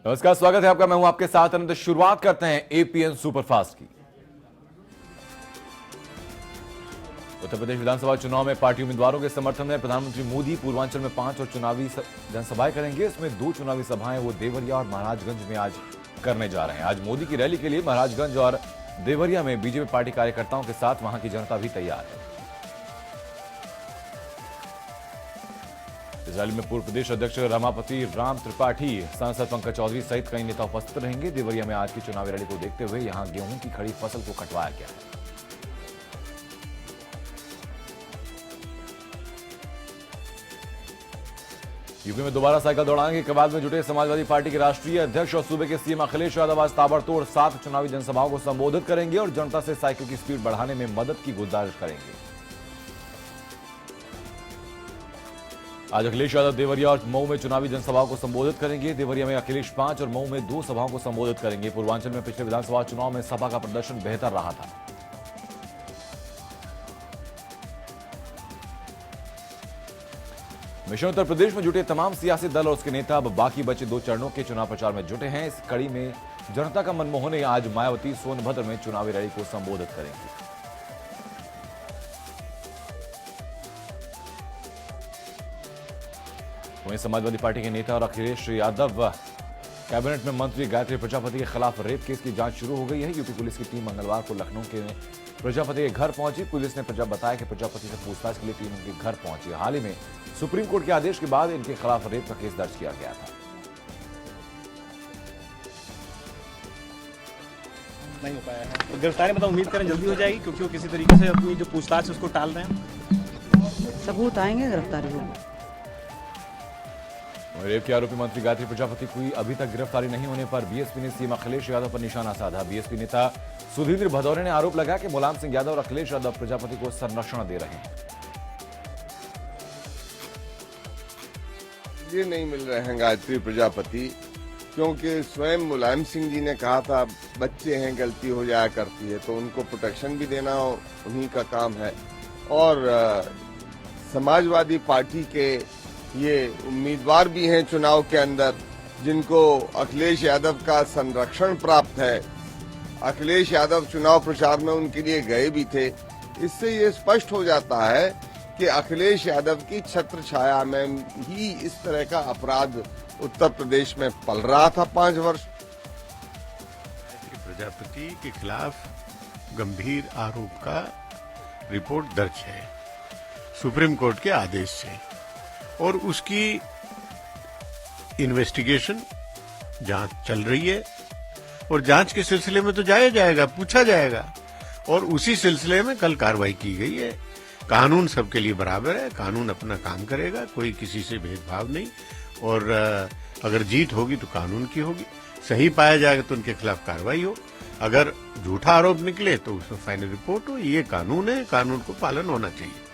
नमस्कार, स्वागत है आपका। मैं हूं आपके साथ अनंत। शुरुआत करते हैं एपीएन सुपरफास्ट की। उत्तर प्रदेश विधानसभा चुनाव में पार्टी उम्मीदवारों के समर्थन में प्रधानमंत्री मोदी पूर्वांचल में 5 और चुनावी जनसभाएं करेंगे। इसमें 2 चुनावी सभाएं वो देवरिया और महाराजगंज में आज करने जा रहे हैं। आज मोदी की रैली के लिए महाराजगंज और देवरिया में बीजेपी पार्टी कार्यकर्ताओं के साथ वहां की जनता भी तैयार है। इस रैली में पूर्व प्रदेश अध्यक्ष रमापति राम त्रिपाठी, सांसद पंकज चौधरी सहित कई नेता उपस्थित रहेंगे। देवरिया में आज की चुनावी रैली को देखते हुए यहां गेहूं की खड़ी फसल को कटवाया गया है। यूपी में दोबारा साइकिल दौड़ाने के कवायद में जुटे समाजवादी पार्टी के राष्ट्रीय अध्यक्ष और सूबे के सीएम अखिलेश यादव आज ताबड़तोड़ 7 चुनावी जनसभाओं को संबोधित करेंगे और जनता से साइकिल की स्पीड बढ़ाने में मदद की गुजारिश करेंगे। आज अखिलेश यादव देवरिया और मऊ में चुनावी जनसभाओं को संबोधित करेंगे। देवरिया में अखिलेश 5 और मऊ में 2 सभाओं को संबोधित करेंगे। पूर्वांचल में पिछले विधानसभा चुनाव में सपा का प्रदर्शन बेहतर रहा था। मिशन उत्तर प्रदेश में जुटे तमाम सियासी दल और उसके नेता अब बाकी बचे 2 चरणों के चुनाव प्रचार में जुटे हैं। इस कड़ी में जनता का मन मोहने आज मायावती सोनभद्र में चुनावी रैली को संबोधित करेंगी। वहीं समाजवादी पार्टी के नेता और अखिलेश यादव कैबिनेट में मंत्री गायत्री प्रजापति के खिलाफ रेप केस की जांच शुरू हो गई है। यूपी पुलिस की टीम मंगलवार को लखनऊ के प्रजापति के घर पहुंची। पुलिस ने बताया कि प्रजापति से पूछताछ के लिए टीम उनके घर पहुंची। हाल ही में सुप्रीम कोर्ट के आदेश के बाद इनके खिलाफ रेप का केस दर्ज किया गया था। नहीं हो पाया है तो गिरफ्तारी मतलब उम्मीद करें जल्दी हो जाएगी, क्योंकि वो किसी तरीके से अपनी जो पूछताछ है उसको टाल रहे हैं। सबूत आएंगे, गिरफ्तारी होगी। रेप के आरोपी मंत्री गायत्री प्रजापति की अभी तक गिरफ्तारी नहीं होने पर बीएसपी ने सीएम अखिलेश यादव पर निशाना साधा। बीएसपी नेता सुधींद्र भदौरे ने आरोप लगाया कि मुलायम सिंह यादव और अखिलेश यादव प्रजापति को संरक्षण दे रहे हैं। ये नहीं मिल रहे हैं गायत्री प्रजापति, क्योंकि स्वयं मुलायम सिंह जी ने कहा था बच्चे हैं, गलती हो जाया करती है, तो उनको प्रोटेक्शन भी देना उन्हीं का काम है। और समाजवादी पार्टी के ये उम्मीदवार भी हैं चुनाव के अंदर जिनको अखिलेश यादव का संरक्षण प्राप्त है। अखिलेश यादव चुनाव प्रचार में उनके लिए गए भी थे। इससे ये स्पष्ट हो जाता है कि अखिलेश यादव की छत्र छाया में ही इस तरह का अपराध उत्तर प्रदेश में पल रहा था 5 वर्ष। प्रजापति के खिलाफ गंभीर आरोप का रिपोर्ट दर्ज है सुप्रीम कोर्ट के आदेश से, और उसकी इन्वेस्टिगेशन जांच चल रही है और जांच के सिलसिले में तो जाया जाएगा, पूछा जाएगा, और उसी सिलसिले में कल कार्रवाई की गई है। कानून सबके लिए बराबर है, कानून अपना काम करेगा, कोई किसी से भेदभाव नहीं, और अगर जीत होगी तो कानून की होगी। सही पाया जाएगा तो उनके खिलाफ कार्रवाई हो, अगर झूठा आरोप निकले तो उसमें फाइनल रिपोर्ट हो। ये कानून है, कानून को पालन होना चाहिए।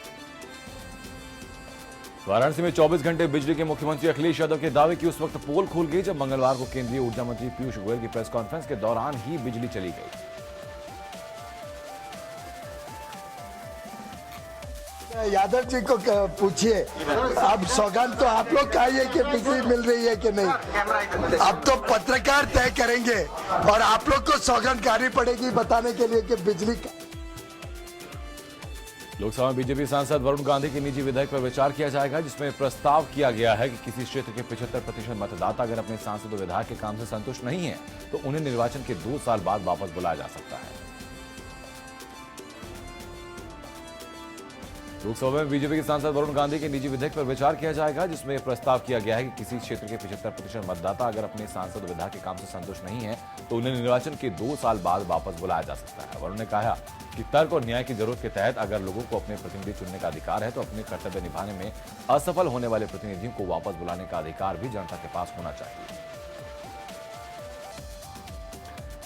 वाराणसी में 24 घंटे बिजली के मुख्यमंत्री अखिलेश यादव के दावे की उस वक्त पोल खुल गई जब मंगलवार को केंद्रीय ऊर्जा मंत्री पीयूष गोयल की प्रेस कॉन्फ्रेंस के दौरान ही बिजली चली गई। यादव जी को पूछिए, अब सौगात तो आप लोग खाइए कि बिजली मिल रही है कि नहीं। अब तो पत्रकार तय करेंगे और आप लोग को सौगात खानी पड़ेगी बताने के लिए कि बिजली। लोकसभा में बीजेपी सांसद वरुण गांधी के निजी विधेयक पर विचार किया जाएगा, जिसमें प्रस्ताव किया गया है कि किसी क्षेत्र के 75% मतदाता अगर अपने सांसद और विधायक के काम से संतुष्ट नहीं है तो उन्हें निर्वाचन के 2 साल बाद वापस बुलाया जा सकता है। लोकसभा में बीजेपी के सांसद वरुण गांधी के निजी विधेयक पर विचार किया जाएगा, जिसमें प्रस्ताव किया गया है कि किसी क्षेत्र के 75% मतदाता अगर अपने सांसद और विधायक के काम से संतुष्ट नहीं है तो उन्हें निर्वाचन के 2 साल बाद वापस बुलाया जा सकता है। वरुण ने कहा कि तर्क और न्याय की जरूरत के तहत अगर लोगों को अपने प्रतिनिधि चुनने का अधिकार है तो अपने कर्तव्य निभाने में असफल होने वाले प्रतिनिधियों को वापस बुलाने का अधिकार भी जनता के पास होना चाहिए।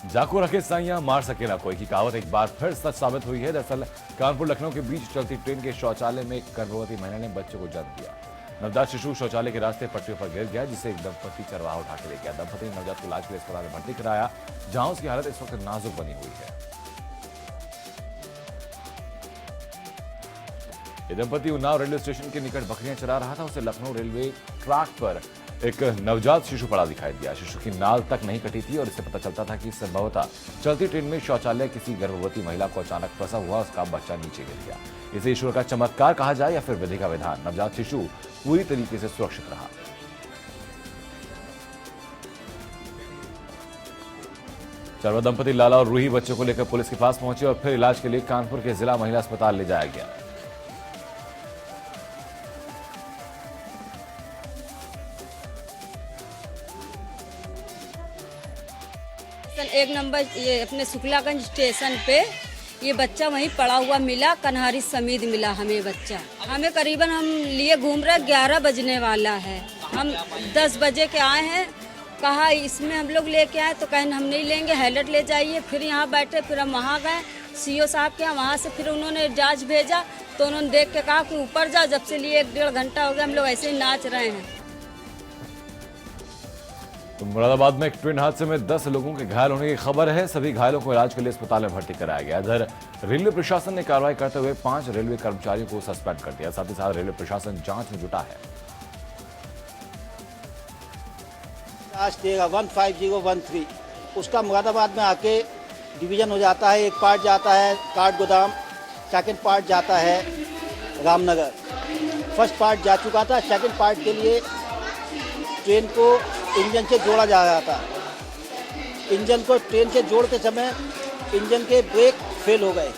जाको रखे साइयां मार सके ना कोई की कहावत एक बार फिर सच साबित हुई है। दरअसल कानपुर लखनऊ के बीच चलती ट्रेन के शौचालय में एक गर्भवती महिला ने बच्चे को जन्म दिया। नवजात शिशु शौचालय के रास्ते पटरी पर गिर गया, जिसे एक दंपति चरवाहा उठा के ले गया। दंपति ने नवजात को इलाज के लिए अस्पताल में भर्ती कराया, जहां उसकी हालत इस वक्त नाजुक बनी हुई है। ये दंपति उन्नाव रेलवे स्टेशन के निकट बकरियां चरा रहा था। उसे लखनऊ रेलवे ट्रैक पर एक नवजात शिशु पड़ा दिखाई दिया। शिशु की नाल तक नहीं कटी थी और इससे पता चलता था कि संभवतः चलती ट्रेन में शौचालय किसी गर्भवती महिला को अचानक प्रसव हुआ, उसका बच्चा नीचे गिर गया। इसे ईश्वर का चमत्कार कहा जाए या फिर विधि का विधान, नवजात शिशु पूरी तरीके से सुरक्षित रहा। चरवा दंपति लाला और रूही बच्चों को लेकर पुलिस के पास पहुंचे और फिर इलाज के लिए कानपुर के जिला महिला अस्पताल ले जाया गया। एक नंबर ये अपने शुक्लागंज स्टेशन पे ये बच्चा वहीं पड़ा हुआ मिला, कन्हारी समीद मिला हमें बच्चा। हमें करीबन हम लिए घूम रहे 11 बजने वाला है। हम 10 बजे के आए हैं, कहा इसमें हम लोग लेके आए तो कहें हम नहीं लेंगे, हैलट ले जाइए। फिर यहाँ बैठे, फिर हम वहाँ गए सीओ साहब के यहाँ, वहाँ से फिर उन्होंने जांच भेजा तो उन्होंने देख के कहा कि ऊपर जाओ। जब से लिए 1-1.5 घंटा हो गया, हम लोग ऐसे ही नाच रहे हैं। तो मुरादाबाद में एक ट्रेन हादसे में 10 लोगों के घायल होने की खबर है। सभी घायलों को इलाज के लिए अस्पताल में भर्ती कराया गया। इधर रेलवे प्रशासन ने कार्रवाई करते हुए 5 रेलवे कर्मचारियों को सस्पेंड कर दिया। साथ ही साथ रेलवे प्रशासन जांच में जुटा है। आज 15013 उसका मुरादाबाद में आके डिवीजन हो जाता है। एक पार्ट जाता है काठ गोदाम, सेकंड पार्ट जाता है रामनगर। फर्स्ट पार्ट जा चुका था, सेकंड पार्ट के लिए ट्रेन को इंजन से जोड़ा जा रहा था। इंजन को ट्रेन से जोड़ते समय इंजन के ब्रेक फेल हो गए।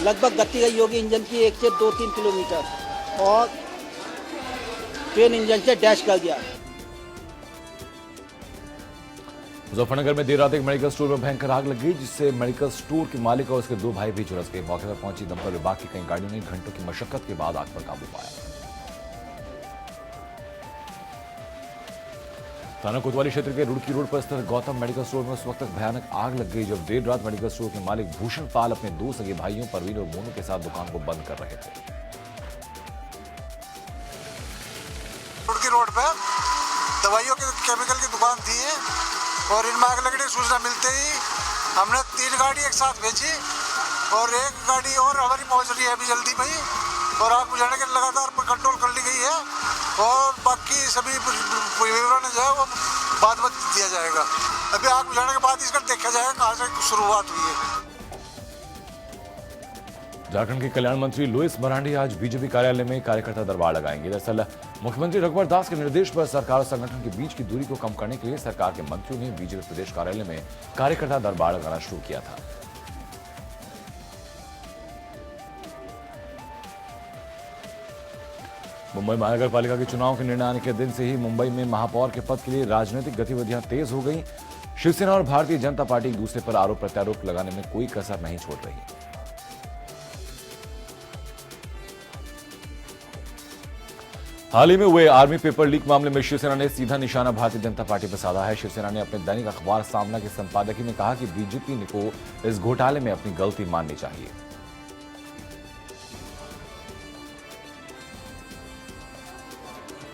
लगभग गति रही होगी इंजन की 1 से 2-3 किलोमीटर और ट्रेन इंजन से डैश कर गया। मुजफ्फरनगर में देर रात एक मेडिकल स्टोर में भयंकर आग लग गई, जिससे मेडिकल स्टोर के मालिक और उसके 2 भाई भी झुलस गए। मौके पर पहुंची दमकल विभाग की कई गाड़ियों ने घंटों की मशक्कत के बाद आग पर काबू पाया। थाना कोतवाली क्षेत्र के रुड़की रोड पर स्थित गौतम मेडिकल स्टोर में उस वक्त तक भयानक आग लग गई जब देर रात मेडिकल स्टोर के मालिक भूषण पाल अपने 2 सगे भाइयों परवीन और मोनू के साथ दुकान को बंद कर रहे थे। रुड़की रोड पे दवाइयों के केमिकल की दुकान थी और इनमें आग लगने की सूचना मिलते ही हमने 3 गाड़ी एक साथ भेजी और एक गाड़ी और हमारी पहुंच रही है अभी जल्दी में ही, और आग बुझाने के लगातार कंट्रोल कर ली गई है और बाकी सभी विवरण जो है वो बाद में दिया जाएगा। अभी आग बुझाने के बाद इसका देखा जाएगा कहाँ से शुरुआत हुई है। झारखंड के कल्याण मंत्री लुइस मरांडी आज बीजेपी कार्यालय में कार्यकर्ता दरबार लगाएंगे। दरअसल मुख्यमंत्री रघुवर दास के निर्देश पर सरकार और संगठन के बीच की दूरी को कम करने के लिए सरकार के मंत्रियों ने बीजेपी प्रदेश कार्यालय में कार्यकर्ता दरबार लगाना शुरू किया था। मुंबई महानगर पालिका के चुनाव के निर्णय आने के दिन से ही मुंबई में महापौर के पद के लिए राजनीतिक गतिविधियां तेज हो गई। शिवसेना और भारतीय जनता पार्टी एक दूसरे पर आरोप प्रत्यारोप लगाने में कोई कसर नहीं छोड़ रही। हाल ही में हुए आर्मी पेपर लीक मामले में शिवसेना ने सीधा निशाना भारतीय जनता पार्टी पर साधा है। शिवसेना ने अपने दैनिक अखबार सामना के संपादकीय में कहा कि बीजेपी को इस घोटाले में अपनी गलती माननी चाहिए।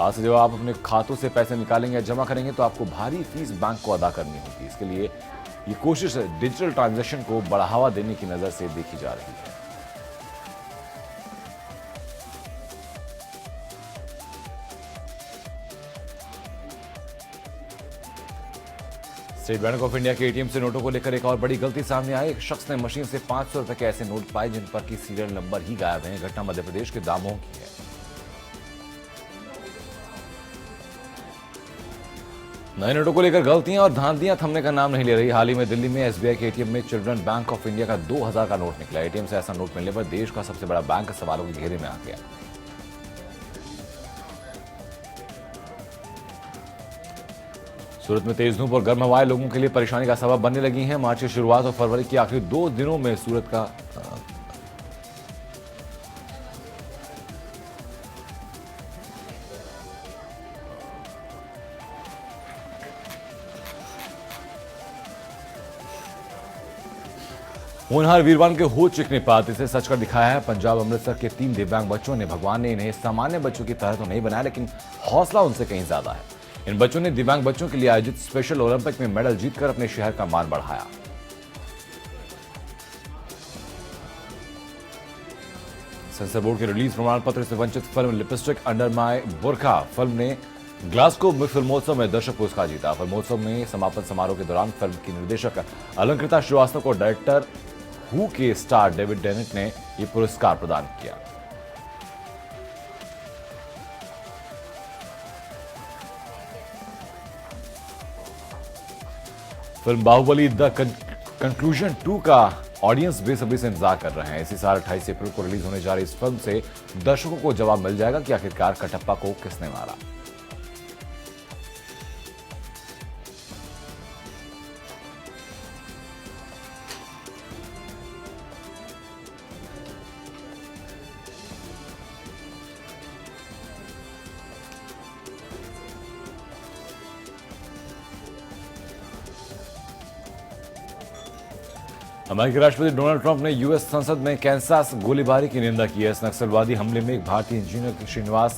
आज से जब आप अपने खातों से पैसे निकालेंगे या जमा करेंगे तो आपको भारी फीस बैंक को अदा करनी होगी। इसके लिए ये कोशिश डिजिटल ट्रांजैक्शन को बढ़ावा देने की नजर से देखी जा रही है। स्टेट बैंक ऑफ इंडिया के एटीएम से नोटों को लेकर एक और बड़ी गलती सामने आई। एक शख्स ने मशीन से 500 रुपए के ऐसे नोट पाए जिन पर की सीरियल नंबर ही गायब है। घटना मध्य प्रदेश के दामोह की है। नए नोटों को लेकर गलतियां और धांधियां थमने का नाम नहीं ले रही। हाल ही में दिल्ली में एसबीआई के एटीएम में चिल्ड्रन बैंक ऑफ इंडिया का 2000 का नोट निकला। एटीएम से ऐसा नोट मिलने पर देश का सबसे बड़ा बैंक सवालों के घेरे में आ गया। सूरत में तेज धूप और गर्म हवाएं लोगों के लिए परेशानी का सबब बनने लगी हैं। मार्च की शुरुआत और फरवरी के आखिरी 2 दिनों में सूरत का होनहार वीरवान के हो चिकनीपात इसे सच कर दिखाया है। पंजाब अमृतसर के 3 दिव्यांग बच्चों ने भगवान ने इन्हें सामान्य बच्चों की तरह तो नहीं बनाया, लेकिन हौसला उनसे कहीं ज्यादा है। इन बच्चों ने दिव्यांग बच्चों के लिए आयोजित स्पेशल ओलंपिक में मेडल जीतकर अपने शहर का मान बढ़ाया। सेंसर बोर्ड के रिलीज प्रमाण पत्र से वंचित फिल्म लिपस्टिक अंडर माय बुरखा फिल्म ने ग्लासगो में फिल्मोत्सव में दर्शक पुरस्कार जीता। फिल्मोत्सव में समापन समारोह के दौरान फिल्म की निर्देशक अलंकृता श्रीवास्तव को डायरेक्टर हु के स्टार डेविड डेनेट ने यह पुरस्कार प्रदान किया। फिल्म बाहुबली द कंक्लूजन 2 का ऑडियंस बेसब्री से इंतजार कर रहे हैं। इसी साल 28 अप्रैल को रिलीज होने जा रही इस फिल्म से दर्शकों को जवाब मिल जाएगा कि आखिरकार कटप्पा को किसने मारा। अमेरिकी राष्ट्रपति डोनाल्ड ट्रंप ने यूएस संसद में कैंसास गोलीबारी की निंदा की है। इस नक्सलवादी हमले में एक भारतीय इंजीनियर श्रीनिवास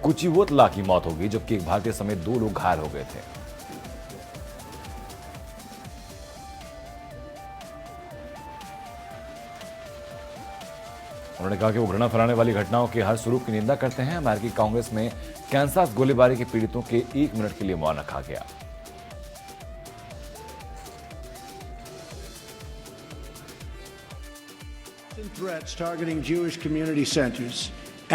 कुचिवोतला की मौत हो गई, जबकि एक भारतीय समेत 2 लोग घायल हो गए थे। उन्होंने कहा कि वो घृणा फैलाने वाली घटनाओं के हर स्वरूप की निंदा करते हैं। अमेरिकी कांग्रेस में कैंसास गोलीबारी के पीड़ितों के 1 मिनट के लिए मौन रखा गया। Threats targeting Jewish community centers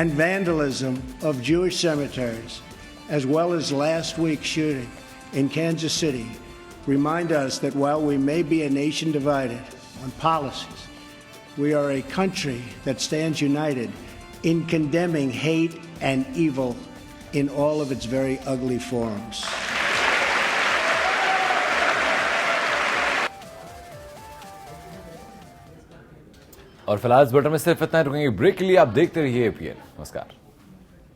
and vandalism of Jewish cemeteries, as well as last week's shooting in Kansas City, remind us that while we may be a nation divided on policies, we are a country that stands united in condemning hate and evil in all of its very ugly forms. और फिलहाल इस bulletin में सिर्फ इतना ही, रुकेंगे break के लिए। आप देखते रहिए एपीएन। नमस्कार।